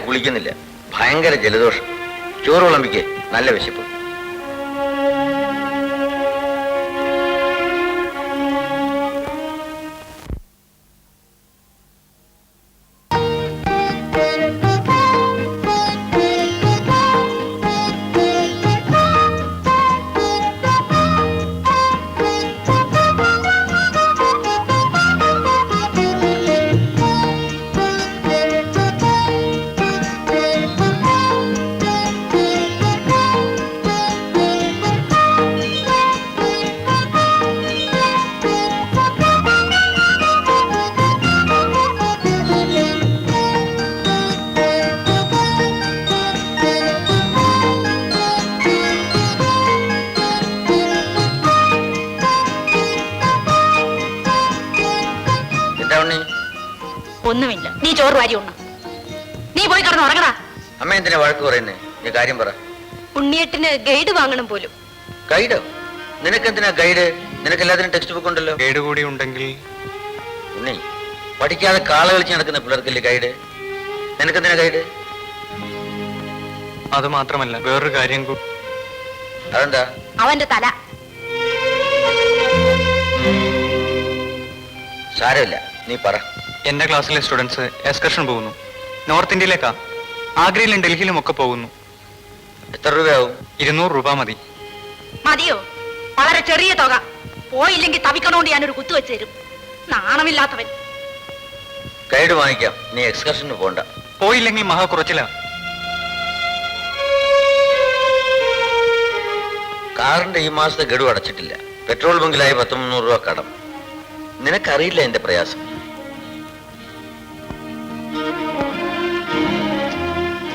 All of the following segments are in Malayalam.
കുളിക്കുന്നില്ല, ഭയങ്കര ജലദോഷം. ചോറ് വിളമ്പിക്ക്, നല്ല വിശപ്പ്. ഒന്നുമില്ല, നീ ചോറ് വാരി ഉണ്ണ. നീ പോയി കിടന്ന് ഉറങ്ങടാ. അമ്മ എന്തിനാ വഴക്ക് പറയുന്നേ? നീ കാര്യം പറ. ഉണ്ണിയേട്ടിന് ഗൈഡ് വാങ്ങണം പോലും. ഗൈഡോ? നിനക്കെന്തിനാ ഗൈഡ്? നിനക്ക് എല്ലാത്തിനും ടെക്സ്റ്റ് ബുക്ക് ഉണ്ടല്ലോ. ഗൈഡ് കൂടി ഉണ്ടെങ്കിൽ ഉണ്ണി, പഠിക്കാതെ കാള കളിച്ച് നടക്കുന്ന പിള്ളേർക്കല്ലേ ഗൈഡ്? നിനക്കെന്തിനാ ഗൈഡ്? അത് മാത്രമല്ല, വേറൊരു കാര്യം കൂടി. അതെന്താ? അവന്റെ തല. സാരമില്ല, നീ പറ. എന്റെ ക്ലാസ്സിലെ സ്റ്റുഡൻസ് എക്സ്കർഷൻ പോകുന്നു. നോർത്ത് ഇന്ത്യയിലേക്കാ. ആഗ്രയിലും ഡൽഹിയിലും ഒക്കെ പോകുന്നു. എത്ര രൂപയാവും? 200 രൂപ മതി. മതിയോ? വളരെ ചെറിയ തുക. പോയില്ലെങ്കിൽ തവിക്കണോണ്ട് ഞാനൊരു കുത്തു വെച്ച് തരും. നാണമില്ലാത്തവൻ. ഗൈഡ് വാങ്ങിക്കാം, നീ എക്സ്കർഷന് പോണ്ട. പോയില്ലെങ്കിൽ മഹാ കുറച്ചില്ല. കാറിന്റെ ഈ മാസത്തെ ഗഡു അടച്ചിട്ടില്ല. പെട്രോൾ ബങ്കിലായി 100-300 രൂപ കടം. നിനക്കറിയില്ല എന്റെ പ്രയാസം.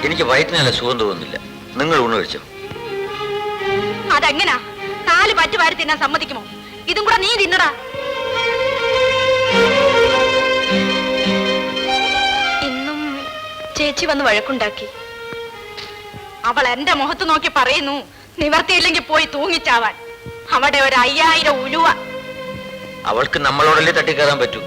എനിക്ക് വയറ്റിന് നല്ല സുഖം തോന്നുന്നില്ല. നിങ്ങൾ ഊണ് കഴിച്ചോ? അതെങ്ങനാ? 4 പറ്റ് വാരി തിന്നാൻ സമ്മതിക്കുമോ? ഇതും കൂടെ നീ തിന്നടാ. ഇന്നും ചേച്ചി വന്ന് വഴക്കുണ്ടാക്കി. അവൾ എന്റെ മുഖത്ത് നോക്കി പറയുന്നു, നിവർത്തിയില്ലെങ്കിൽ പോയി തൂങ്ങിച്ചാവാൻ. അവിടെ ഒരു 5000 ഉലുവ. അവൾക്ക് നമ്മളോടല്ലേ തട്ടിക്കയറാൻ പറ്റൂ.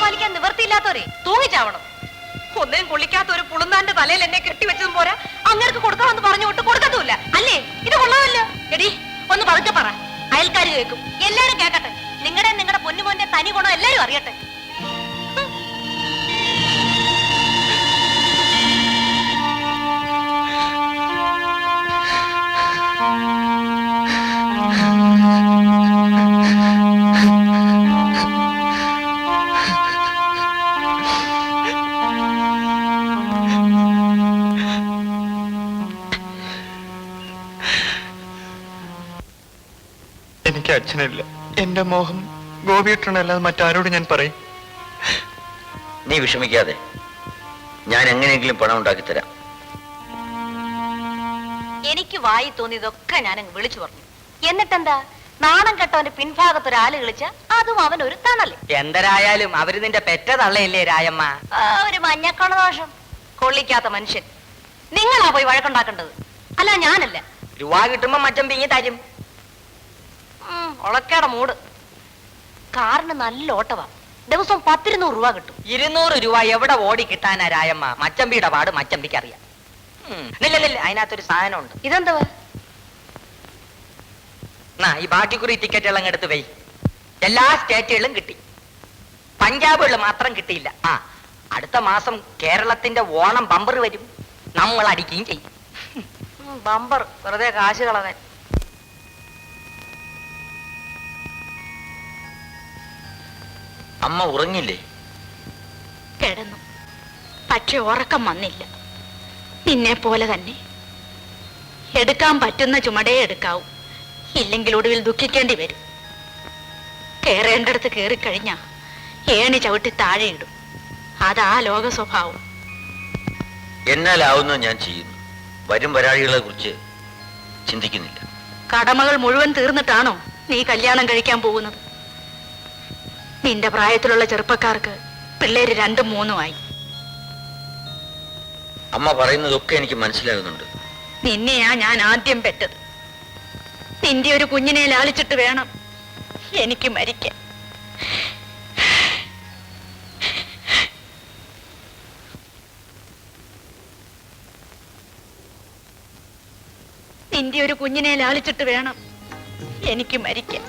പാലിക്കാൻ നിവർത്തിയില്ലാത്തവരെ തൂങ്ങിച്ചാവണം. ഒന്നേം കൊള്ളിക്കാത്ത ഒരു പുളുന്നാന്റെ തലയിൽ എന്നെ കെട്ടിവെച്ചതും പോരാ, അങ്ങേർക്ക് കൊടുക്കാമെന്ന് പറഞ്ഞു വിട്ട് കൊടുക്കത്തുമില്ല. അല്ലേ? ഇത് കൊള്ളാമല്ലോ. എടി, ഒന്ന് പതുക്കെ പറ, അയൽക്കാര് കേൾക്കും. എല്ലാരും കേൾക്കട്ടെ. നിങ്ങളുടെ പൊന്നുമോന്റെ തനി ഗുണം എല്ലാരും അറിയട്ടെ. എനിക്ക് അച്ഛനില്ല. എന്റെ മോഹം ഗോപിയേട്ടനല്ലാതെ മറ്റാരോട് ഞാൻ പറയും? നീ വിഷമിക്കാതെ, ഞാൻ എങ്ങനെയെങ്കിലും പണം ഉണ്ടാക്കി തരാം. എനിക്ക് വായി തോന്നിയതൊക്കെ ഞാനങ്ങ് വിളിച്ചു പറഞ്ഞു. എന്നിട്ടെന്താ? നാണം കെട്ടവന്റെ പിൻഭാഗത്ത് ഒരാള് കളിച്ച അതും അവനൊരു തണല്. എന്തരായാലും അവര് നിന്റെ പെറ്റ തള്ളയല്ലേ രായമ്മ? ഒരു മഞ്ഞക്കണ ദോഷം. കൊള്ളിക്കാത്ത മനുഷ്യൻ. നിങ്ങളാ പോയി വഴക്കുണ്ടാക്കേണ്ടത്, അല്ല ഞാനല്ല. രൂപ കിട്ടുമ്പോ മച്ചം പിങ്ങി തരും. ഒളക്കേടെ മൂട്. കാറിന് നല്ല ഓട്ടവാ. ദിവസം 10-200 രൂപ കിട്ടും. 200 രൂപ എവിടെ ഓടി കിട്ടാനാ രായമ്മ? മച്ചമ്പിയുടെ പാട് മച്ചമ്പിക്ക് അറിയാം. നില്ല, അതിനകത്തൊരു സാധനം ഉണ്ട്. ഇതെന്തുവാ? ഈ ബാക്കിക്കുറി ടിക്കറ്റുകൾ അങ്ങ് എടുത്ത് വൈ. എല്ലാ സ്റ്റേറ്റുകളിലും കിട്ടി, പഞ്ചാബുകളിൽ മാത്രം കിട്ടിയില്ല. അടുത്ത മാസം കേരളത്തിന്റെ ഓണം ബമ്പർ വരും. നമ്മൾ അടിക്കുകയും ചെയ്യും. ബമ്പർ വെറുതെ കാശ് കളകാൻ. അമ്മ ഉറങ്ങില്ലേ? കിടന്നു, പക്ഷെ ഉറക്കം വന്നില്ല. നിന്നെ പോലെ തന്നെ. എടുക്കാൻ പറ്റുന്ന ചുമടേ എടുക്കാവൂ, ഇല്ലെങ്കിൽ ഒടുവിൽ ദുഃഖിക്കേണ്ടി വരും. കേറേണ്ടടുത്ത് കേറിക്കഴിഞ്ഞാ ഏണി ചവിട്ടി താഴെയിടും. അതാ ലോക സ്വഭാവം. എന്നാലാവുന്ന ഞാൻ ചെയ്യുന്നു. വരും വരാഴികളെ കുറിച്ച് ചിന്തിക്കുന്നില്ല. കടമകൾ മുഴുവൻ തീർന്നിട്ടാണോ നീ കല്യാണം കഴിക്കാൻ പോകുന്നത്? നിന്റെ പ്രായത്തിലുള്ള ചെറുപ്പക്കാർക്ക് പിള്ളേര് 2ഉം 3ഉം ആയി. അമ്മ പറയുന്നതൊക്കെ എനിക്ക് മനസ്സിലാകുന്നുണ്ട്. നിന്നെയാ ഞാൻ ആദ്യം പെറ്റത്. നിന്റെ ഒരു കുഞ്ഞിനെ ലാളിച്ചിട്ട് വേണം എനിക്ക് മരിക്കാൻ. നിന്റെ ഒരു കുഞ്ഞിനെ ലാളിച്ചിട്ട് വേണം എനിക്ക് മരിക്കാൻ.